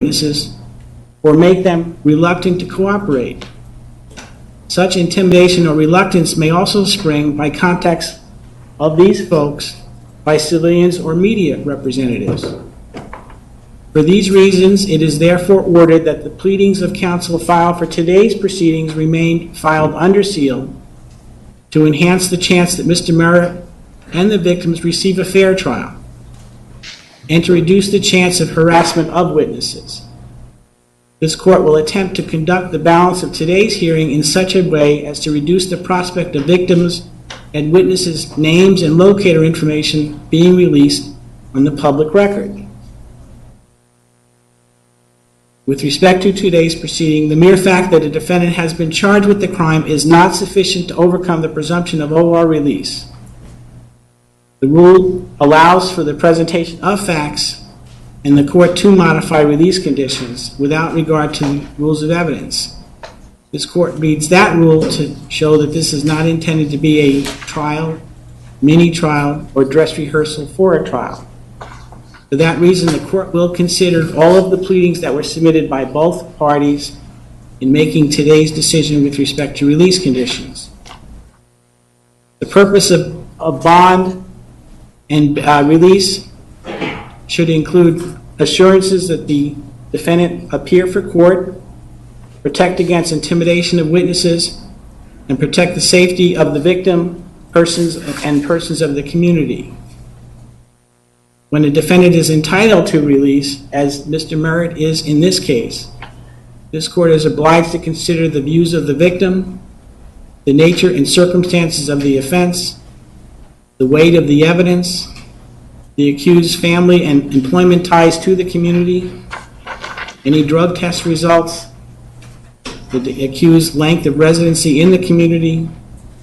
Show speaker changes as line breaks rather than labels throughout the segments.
witnesses or make them reluctant to cooperate. Such intimidation or reluctance may also spring by contacts of these folks by civilians or media representatives. For these reasons, it is therefore ordered that the pleadings of counsel filed for today's proceedings remain filed under seal to enhance the chance that Mr. Merritt and the victims receive a fair trial and to reduce the chance of harassment of witnesses. This court will attempt to conduct the balance of today's hearing in such a way as to reduce the prospect of victims and witnesses' names and locator information being released on the public record. With respect to today's proceeding, the mere fact that a defendant has been charged with the crime is not sufficient to overcome the presumption of OR release. The rule allows for the presentation of facts in the court to modify release conditions without regard to rules of evidence. This court reads that rule to show that this is not intended to be a trial, mini-trial, or dress rehearsal for a trial. For that reason, the court will consider all of the pleadings that were submitted by both parties in making today's decision with respect to release conditions. The purpose of bond and release should include assurances that the defendant appear for court, protect against intimidation of witnesses, and protect the safety of the victim, persons of the community. When a defendant is entitled to release, as Mr. Merritt is in this case, this court is obliged to consider the views of the victim, the nature and circumstances of the offense, the weight of the evidence, the accused's family and employment ties to the community, any drug test results, the accused's length of residency in the community,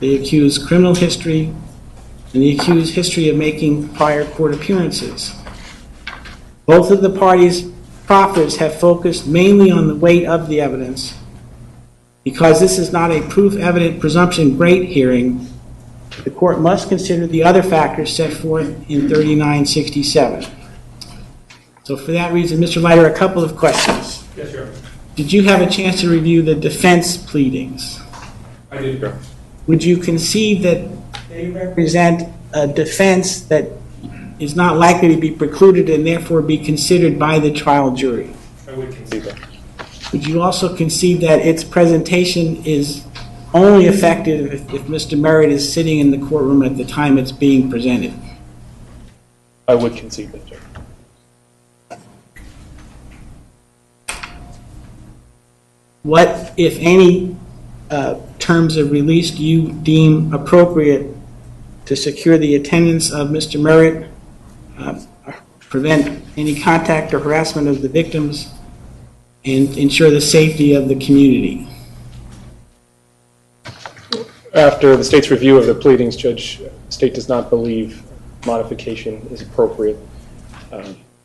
the accused's criminal history, and the accused's history of making prior court appearances. Both of the parties' proffers have focused mainly on the weight of the evidence. Because this is not a proof-evident presumption great hearing, the court must consider the other factors set forth in 3967. So for that reason, Mr. Leiter, a couple of questions.
Yes, sir.
Did you have a chance to review the defense pleadings?
I did, sir.
Would you concede that they represent a defense that is not likely to be precluded and therefore be considered by the trial jury?
I would concede that.
Would you also concede that its presentation is only effective if Mr. Merritt is sitting in the courtroom at the time it's being presented?
I would concede that, sir.
What, if any, terms of release do you deem appropriate to secure the attendance of Mr. Merritt, prevent any contact or harassment of the victims, and ensure the safety of the community?
After the state's review of the pleadings, Judge, the state does not believe modification is appropriate.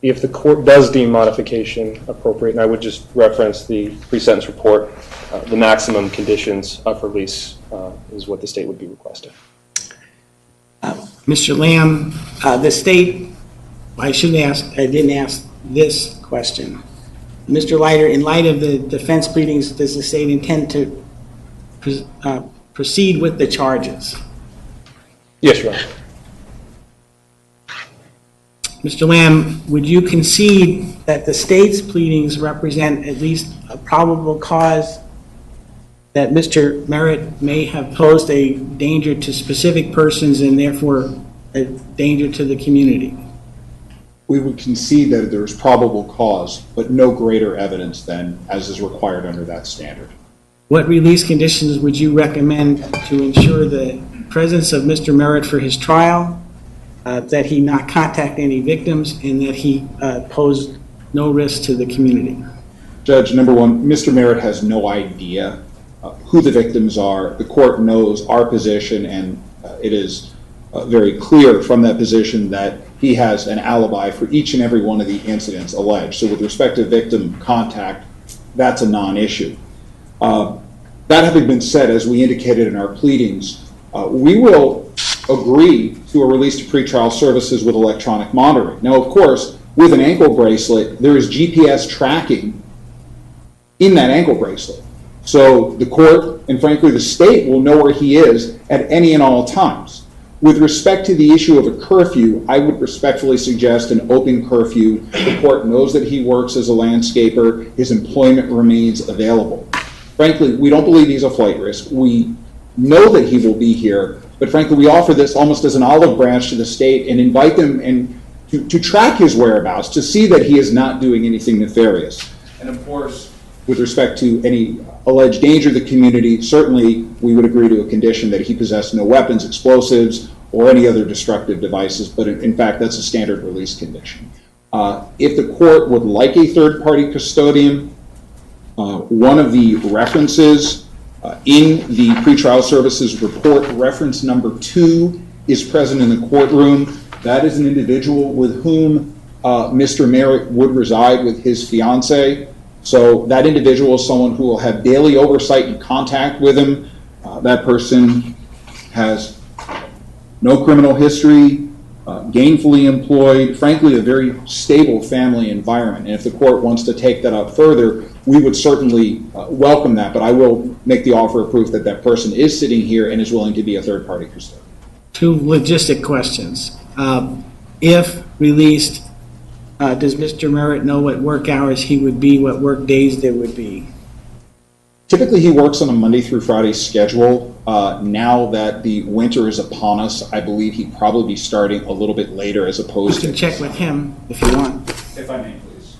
If the court does deem modification appropriate, and I would just reference the pre-sentence report, the maximum conditions of release is what the state would be requesting.
Mr. Lamb, the state, I didn't ask this question. Mr. Leiter, in light of the defense pleadings, does the state intend to proceed with the charges?
Yes, Your Honor.
Mr. Lamb, would you concede that the state's pleadings represent at least a probable cause that Mr. Merritt may have posed a danger to specific persons and therefore a danger to the community?
We would concede that there is probable cause, but no greater evidence than as is required under that standard.
What release conditions would you recommend to ensure the presence of Mr. Merritt for his trial, that he not contact any victims, and that he pose no risk to the community?
Judge, number one, Mr. Merritt has no idea who the victims are. The court knows our position, and it is very clear from that position that he has an alibi for each and every one of the incidents alleged. So with respect to victim contact, that's a non-issue. That having been said, as we indicated in our pleadings, we will agree to a release to pretrial services with electronic monitoring. Now, of course, with an ankle bracelet, there is GPS tracking in that ankle bracelet. So the court, and frankly the state, will know where he is at any and all times. With respect to the issue of a curfew, I would respectfully suggest an open curfew. The court knows that he works as a landscaper. His employment remains available. Frankly, we don't believe he's a flight risk. We know that he will be here, but frankly, we offer this almost as an olive branch to the state and invite them and to track his whereabouts, to see that he is not doing anything nefarious. And of course, with respect to any alleged danger to the community, certainly we would agree to a condition that he possess no weapons, explosives, or any other destructive devices, but in fact, that's a standard release condition. If the court would like a third-party custodian, one of the references in the pretrial services report, reference number 2, is present in the courtroom. That is an individual with whom Mr. Merritt would reside with his fiancée. So that individual is someone who will have daily oversight and contact with him. That person has no criminal history, gainfully employed, frankly, a very stable family environment. And if the court wants to take that up further, we would certainly welcome that. But I will make the offer of proof that that person is sitting here and is willing to be a third-party custodian.
2 logistic questions. If released, does Mr. Merritt know what work hours he would be, what work days there would be?
Typically, he works on a Monday through Friday schedule. Now that the winter is upon us, I believe he'd probably be starting a little bit later as opposed to...
You can check with him if you want.
If I may, please.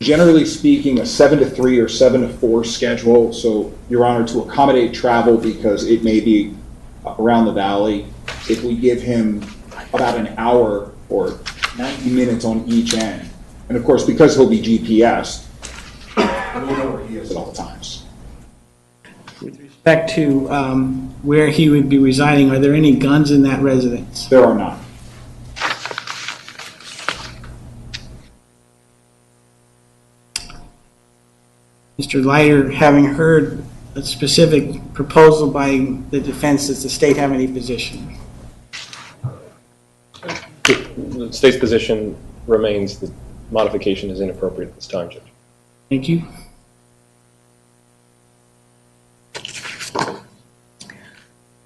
Generally speaking, a 7 to 3 or 7 to 4 schedule. So, Your Honor, to accommodate travel, because it may be around the valley, if we give him about an hour or 90 minutes on each end, and of course, because he'll be GPSed, we'll know where he is at all times.
With respect to where he would be residing, are there any guns in that residence?
There are not.
Mr. Leiter, having heard a specific proposal by the defense, does the state have any position?
The state's position remains that modification is inappropriate at this time, Judge.
Thank you.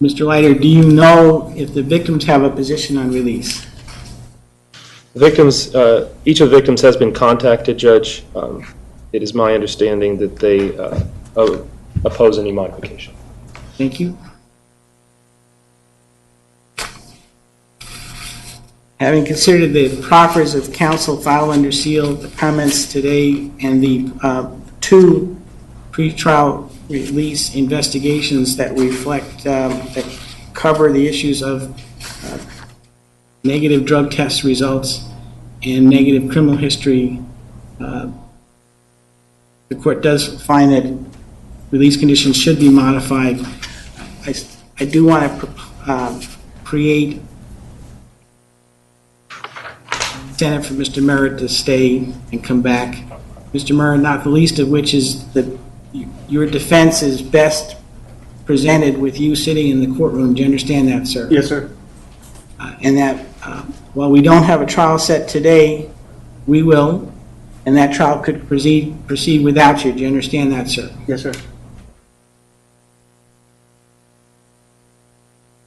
Mr. Leiter, do you know if the victims have a position on release?
Victims, each of the victims has been contacted, Judge. It is my understanding that they oppose any modification.
Thank you. Having considered the proffers of counsel filed under seal, the comments today, and the 2 pretrial release investigations that reflect, that cover the issues of negative drug test results and negative criminal history, the court does find that release conditions should be modified. I do want to create incentive for Mr. Merritt to stay and come back. Mr. Merritt, not the least of which is that your defense is best presented with you sitting in the courtroom. Do you understand that, sir?
Yes, sir.
And that while we don't have a trial set today, we will, and that trial could proceed without you. Do you understand that, sir?
Yes, sir.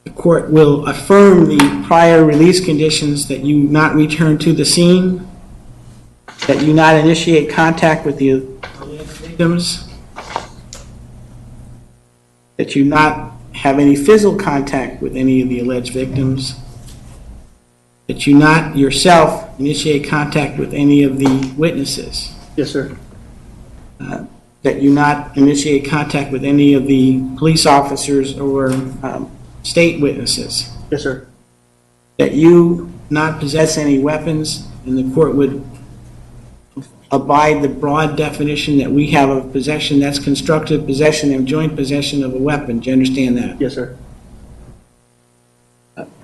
The court will affirm the prior release conditions that you not return to the scene, that you not initiate contact with the victims, that you not have any physical contact with any of the alleged victims, that you not yourself initiate contact with any of the witnesses,
Yes, sir.
that you not initiate contact with any of the police officers or state witnesses,
Yes, sir.
that you not possess any weapons, and the court would abide the broad definition that we have of possession. That's constructive possession and joint possession of a weapon. Do you understand that?
Yes, sir.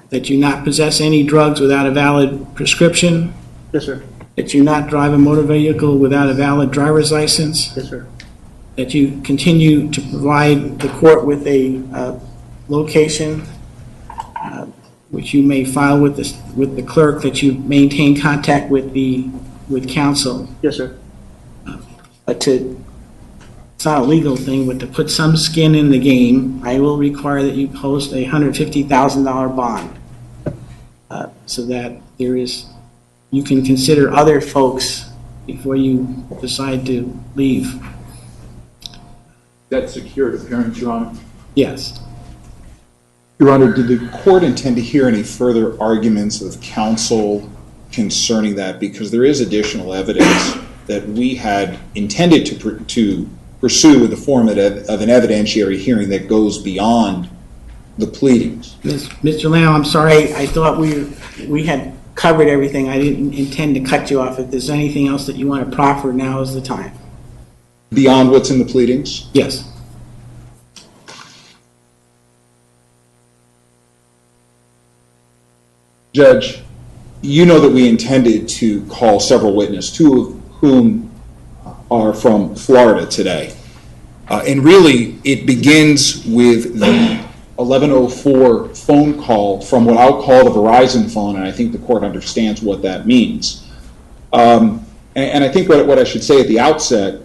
That you not possess any drugs without a valid prescription,
Yes, sir.
that you not drive a motor vehicle without a valid driver's license,
Yes, sir.
that you continue to provide the court with a location which you may file with the clerk, that you maintain contact with counsel.
Yes, sir.
But it's not a legal thing, but to put some skin in the game, I will require that you post a $150,000 bond, so that you can consider other folks before you decide to leave.
That secured appearance, Your Honor.
Yes.
Your Honor, did the court intend to hear any further arguments of counsel concerning that? Because there is additional evidence that we had intended to pursue in the form of an evidentiary hearing that goes beyond the pleadings.
Mr. Lamb, I'm sorry. I thought we had covered everything. I didn't intend to cut you off. If there's anything else that you want to proffer, now is the time.
Beyond what's in the pleadings?
Yes.
Judge, you know that we intended to call several witnesses, two of whom are from Florida today. And really, it begins with the 1104 phone call from what I'll call the Verizon phone, and I think the court understands what that means. And I think what I should say at the outset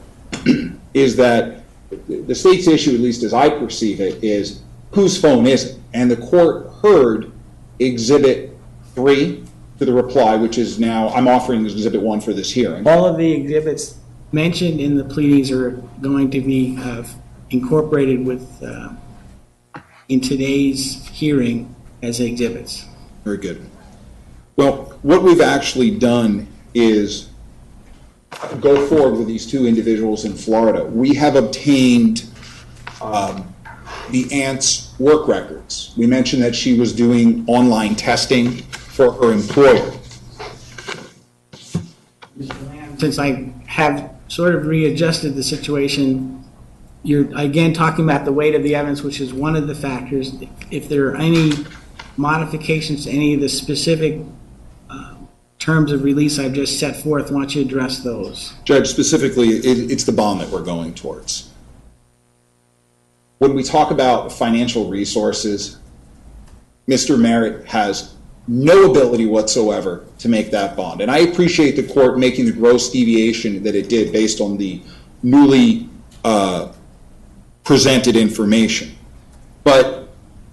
is that the state's issue, at least as I perceive it, is whose phone is it? And the court heard Exhibit 3 to the reply, which is now, I'm offering Exhibit 1 for this hearing.
All of the exhibits mentioned in the pleadings are going to be incorporated in today's hearing as exhibits.
Very good. Well, what we've actually done is go forward with these two individuals in Florida. We have obtained the aunt's work records. We mentioned that she was doing online testing for her employer.
Mr. Lamb, since I have sort of readjusted the situation, you're again talking about the weight of the evidence, which is one of the factors. If there are any modifications to any of the specific terms of release I've just set forth, why don't you address those?
Judge, specifically, it's the bond that we're going towards. When we talk about financial resources, Mr. Merritt has no ability whatsoever to make that bond. And I appreciate the court making the gross deviation that it did based on the newly presented information. But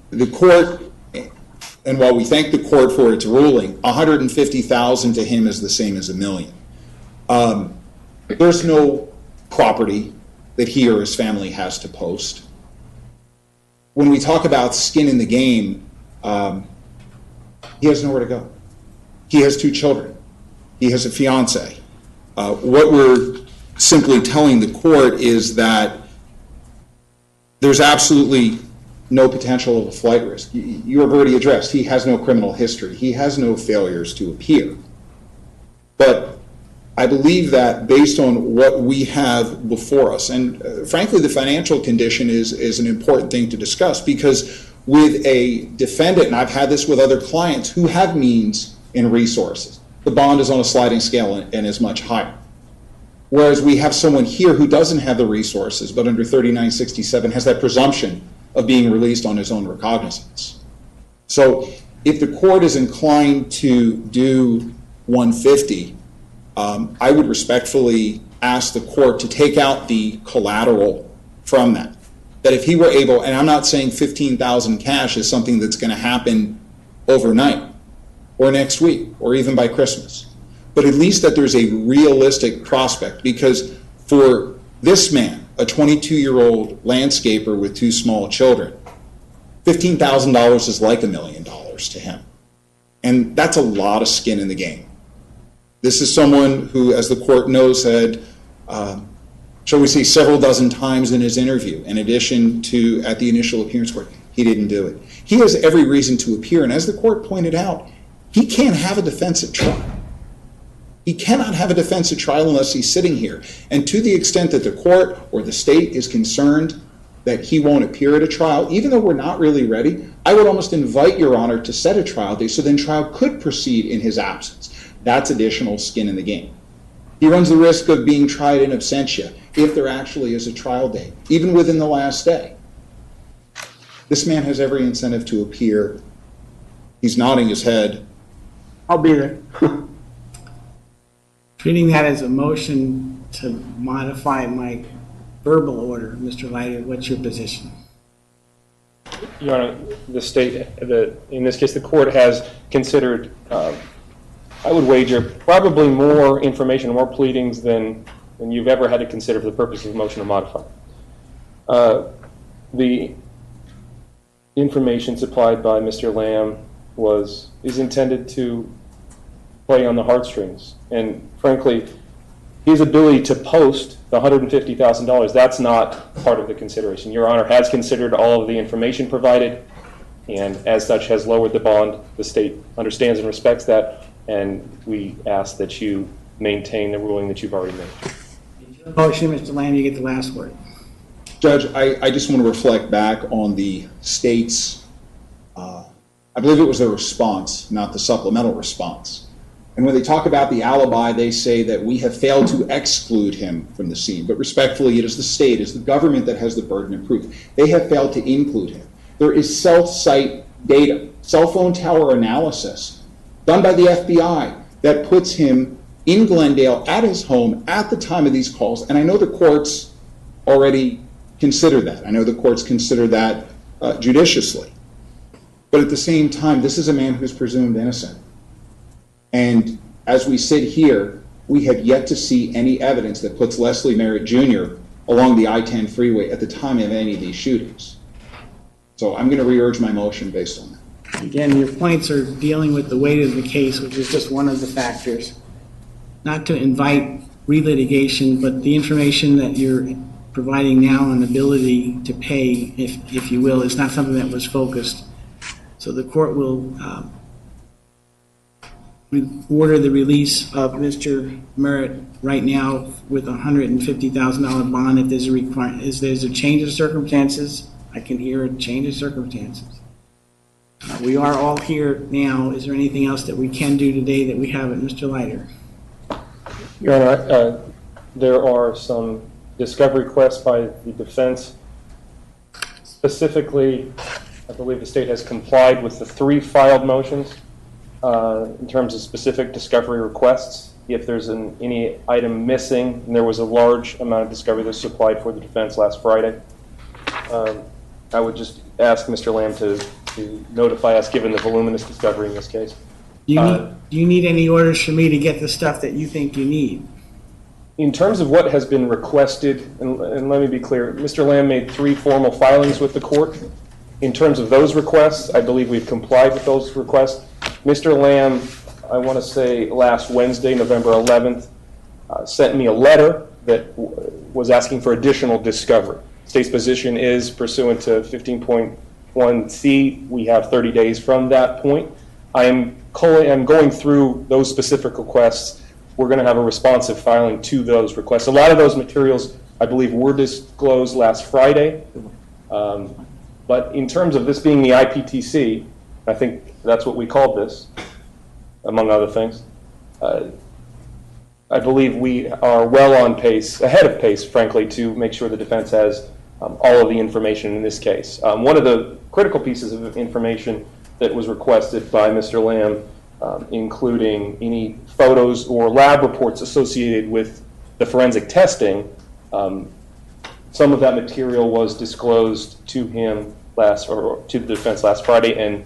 the court, and while we thank the court for its ruling, $150,000 to him is the same as $1 million. There's no property that he or his family has to post. When we talk about skin in the game, he has nowhere to go. He has 2 children. He has a fiance. What we're simply telling the court is that there's absolutely no potential of a flight risk. You have already addressed, he has no criminal history. He has no failures to appear. But I believe that based on what we have before us, and frankly, the financial condition is an important thing to discuss, because with a defendant, and I've had this with other clients who have means and resources, the bond is on a sliding scale and is much higher. Whereas we have someone here who doesn't have the resources, but under 3967 has that presumption of being released on his own recognizance. So if the court is inclined to do 150, I would respectfully ask the court to take out the collateral from that. That if he were able, and I'm not saying $15,000 cash is something that's going to happen overnight or next week or even by Christmas, but at least that there's a realistic prospect, because for this man, a 22-year-old landscaper with 2 small children, $15,000 is like $1 million to him. And that's a lot of skin in the game. This is someone who, as the court knows, had, shall we say, several dozen times in his interview, in addition to at the initial appearance court, he didn't do it. He has every reason to appear, and as the court pointed out, he can't have a defense at trial. He cannot have a defense at trial unless he's sitting here. And to the extent that the court or the state is concerned that he won't appear at a trial, even though we're not really ready, I would almost invite Your Honor to set a trial date so then trial could proceed in his absence. That's additional skin in the game. He runs the risk of being tried in absentia if there actually is a trial date, even within the last day. This man has every incentive to appear. He's nodding his head.
I'll be there. Treating that as a motion to modify my verbal order, Mr. Leiter, what's your position?
Your Honor, in this case, the court has considered, I would wager, probably more information, more pleadings than you've ever had to consider for the purpose of a motion to modify. The information supplied by Mr. Lamb is intended to play on the heartstrings. And frankly, his ability to post the $150,000, that's not part of the consideration. Your Honor has considered all of the information provided, and as such has lowered the bond. The state understands and respects that, and we ask that you maintain the ruling that you've already made.
Motion, Mr. Lamb, you get the last word.
Judge, I just want to reflect back on the state's, I believe it was their response, not the supplemental response. And when they talk about the alibi, they say that we have failed to exclude him from the scene. But respectfully, it is the state, it is the government that has the burden of proof. They have failed to include him. There is cell site data, cell phone tower analysis done by the FBI that puts him in Glendale at his home at the time of these calls. And I know the courts already consider that. I know the courts consider that judiciously. But at the same time, this is a man who's presumed innocent. And as we sit here, we have yet to see any evidence that puts Leslie Merritt Jr. along the I-10 freeway at the time of any of these shootings. So I'm going to re-urge my motion based on that.
Again, your points are dealing with the weight of the case, which is just one of the factors. Not to invite relitigation, but the information that you're providing now and ability to pay, if you will, is not something that was focused. So the court will order the release of Mr. Merritt right now with a $150,000 bond. If there's a there's a change of circumstances, I can hear a change of circumstances. We are all here now. Is there anything else that we can do today that we haven't, Mr. Leiter?
Your Honor, there are some discovery requests by the defense. Specifically, I believe the state has complied with the 3 filed motions in terms of specific discovery requests. If there's any item missing, and there was a large amount of discovery that was supplied for the defense last Friday, I would just ask Mr. Lamb to notify us, given the voluminous discovery in this case.
Do you need any orders from me to get the stuff that you think you need?
In terms of what has been requested, and let me be clear, Mr. Lamb made 3 formal filings with the court. In terms of those requests, I believe we've complied with those requests. Mr. Lamb, I want to say last Wednesday, November 11th, sent me a letter that was asking for additional discovery. The state's position is pursuant to 15.1c, we have 30 days from that point. I'm going through those specific requests. We're going to have a responsive filing to those requests. A lot of those materials, I believe, were disclosed last Friday. But in terms of this being the IPTC, I think that's what we called this, among other things. I believe we are well on pace, ahead of pace, frankly, to make sure the defense has all of the information in this case. One of the critical pieces of information that was requested by Mr. Lamb, including any photos or lab reports associated with the forensic testing, some of that material was disclosed to him to the defense last Friday, and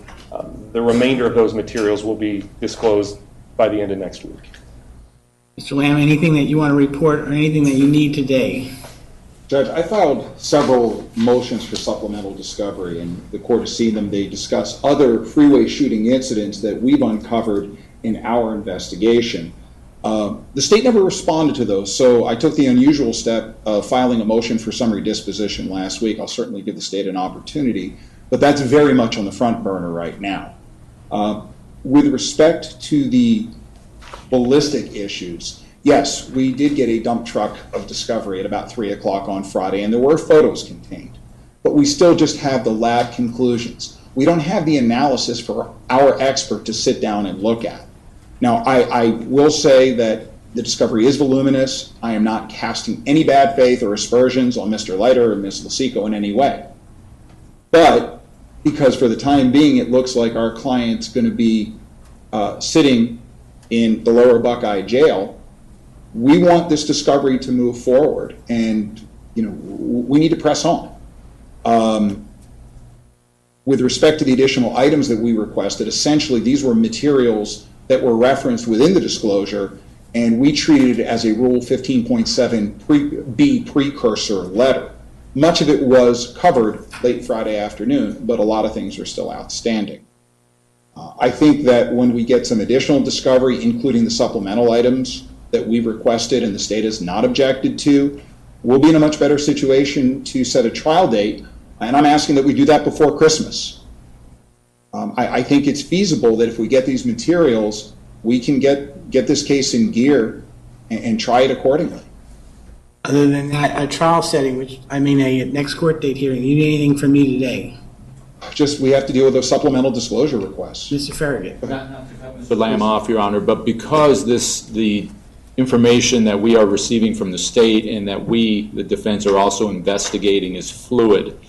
the remainder of those materials will be disclosed by the end of next week.
Mr. Lamb, anything that you want to report or anything that you need today?
Judge, I filed several motions for supplemental discovery, and the court has seen them. They discuss other freeway shooting incidents that we've uncovered in our investigation. The state never responded to those, so I took the unusual step of filing a motion for summary disposition last week. I'll certainly give the state an opportunity, but that's very much on the front burner right now. With respect to the ballistic issues, yes, we did get a dump truck of discovery at about 3 o'clock on Friday, and there were photos contained. But we still just have the lab conclusions. We don't have the analysis for our expert to sit down and look at. Now, I will say that the discovery is voluminous. I am not casting any bad faith or aspersions on Mr. Leiter or Ms. Lasico in any way. But because for the time being, it looks like our client's going to be sitting in the Lower Buckeye Jail. We want this discovery to move forward, and we need to press on. With respect to the additional items that we requested, essentially these were materials that were referenced within the disclosure, and we treated it as a Rule 15.7 precursor letter. Much of it was covered late Friday afternoon, but a lot of things are still outstanding. I think that when we get some additional discovery, including the supplemental items that we've requested and the state has not objected to, we'll be in a much better situation to set a trial date, and I'm asking that we do that before Christmas. I think it's feasible that if we get these materials, we can get this case in gear and try it accordingly.
Other than that, a trial setting, a next court date hearing, you need anything from me today?
Just, we have to deal with those supplemental disclosure requests.
Mr. Farragut.
Not to cut Mr. Lamb off, Your Honor, but because the information that we are receiving from the state and that we, the defense, are also investigating is fluid,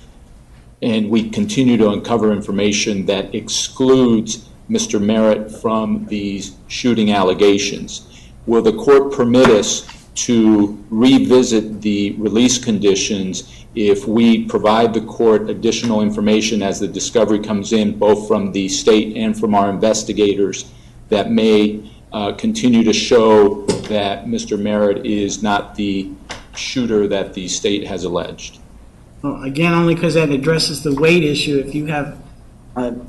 and we continue to uncover information that excludes Mr. Merritt from these shooting allegations, will the court permit us to revisit the release conditions if we provide the court additional information as the discovery comes in, both from the state and from our investigators, that may continue to show that Mr. Merritt is not the shooter that the state has alleged?
Well, again, only because that addresses the weight issue. If you have,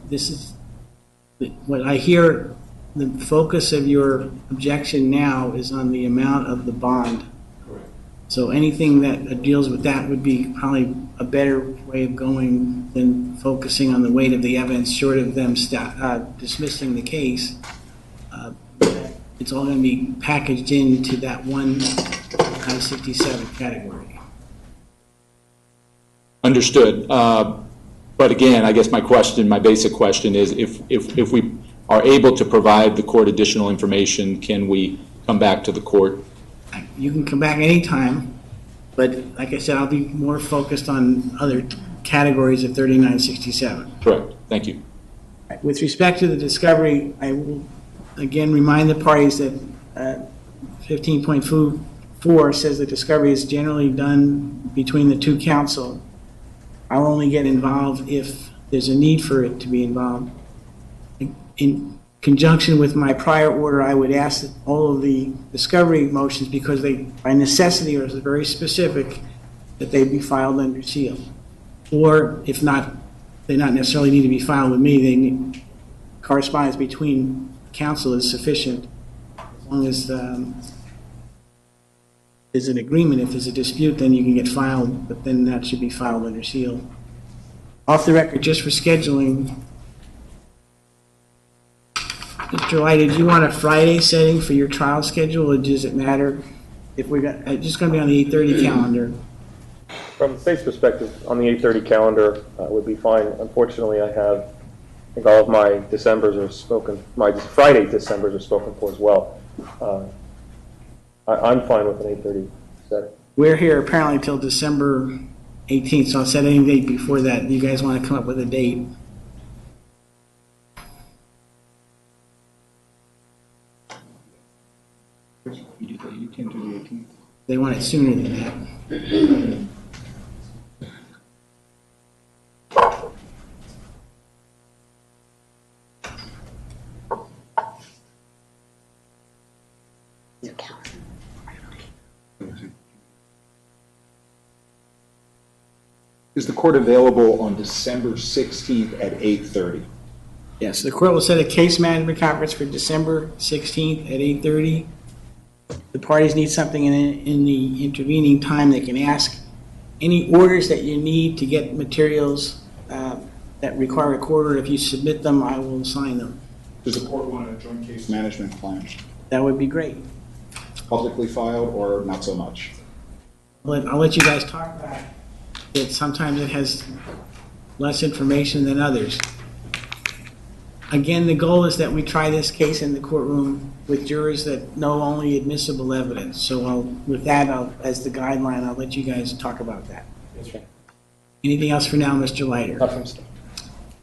this is what I hear, the focus of your objection now is on the amount of the bond.
Correct.
So anything that deals with that would be probably a better way of going than focusing on the weight of the evidence, short of them dismissing the case. It's all going to be packaged into that one I-67 category.
Understood. But again, I guess my basic question is, if we are able to provide the court additional information, can we come back to the court?
You can come back anytime, but like I said, I'll be more focused on other categories of 3967.
Correct. Thank you.
With respect to the discovery, I will again remind the parties that 15.4 says the discovery is generally done between the two counsel. I'll only get involved if there's a need for it to be involved. In conjunction with my prior order, I would ask that all of the discovery motions, because they, by necessity, are very specific, that they be filed under seal. Or, if not, they not necessarily need to be filed with me. Correspondence between counsel is sufficient, as long as there's an agreement. If there's a dispute, then you can get filed, but then that should be filed under seal. Off the record, just for scheduling, Mr. White, did you want a Friday setting for your trial schedule, or does it matter if we got, it's just going to be on the 8:30 calendar?
From the state's perspective, on the 8:30 calendar would be fine. Unfortunately, I think all of my Decembers are spoken, my Friday Decembers are spoken for as well. I'm fine with an 8:30 setting.
We're here apparently till December 18th, so I'll set any date before that. You guys want to come up with a date?
You can do the 18th.
They want it sooner than that.
Is the court available on December 16th at 8:30?
Yes, the court will set a case management conference for December 16th at 8:30. The parties need something in the intervening time. They can ask any orders that you need to get materials that require a court order. If you submit them, I will sign them.
Does the court want a joint case management plan?
That would be great.
Publicly filed or not so much?
But I'll let you guys talk about it. Sometimes it has less information than others. Again, the goal is that we try this case in the courtroom with jurors that know only admissible evidence. So with that, as the guideline, I'll let you guys talk about that.
Yes, sir.
Anything else for now, Mr. Leiter?
Not from state.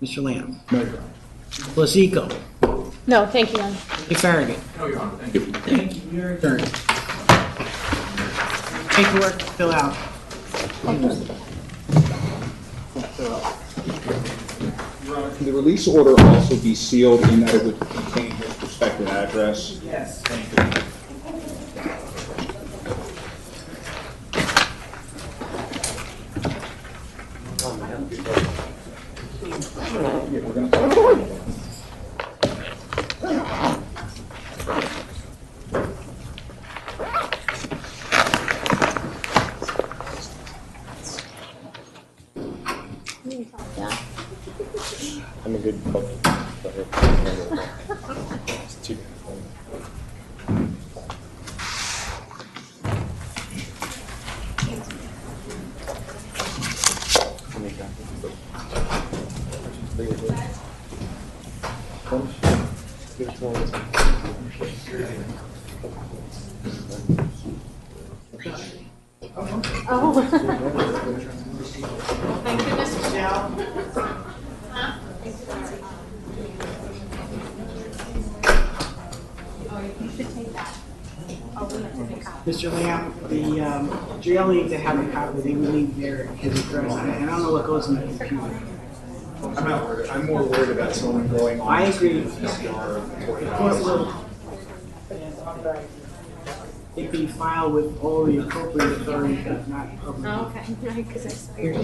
Mr. Lamb?
No, Your Honor.
Placico?
No, thank you, Your Honor.
Mr. Farragut?
No, Your Honor, thank you.
Thank you. You're adjourned. Paperwork to fill out.
Your Honor, can the release order also be sealed in that it would contain his prospective address?
Yes.
Thank you. Yeah, we're gonna talk about it.
Yeah.
I'm a good cook. It's too-
Thank goodness for now.
Mr. Lamb, the jail needs to have a copy. They will need his address. And I don't know what goes in the computer.
I'm not worried. I'm more worried about someone going on.
I agree.
to PCR report.
The court will it be filed with all the appropriate authorities, but not public.
Okay, because I saw your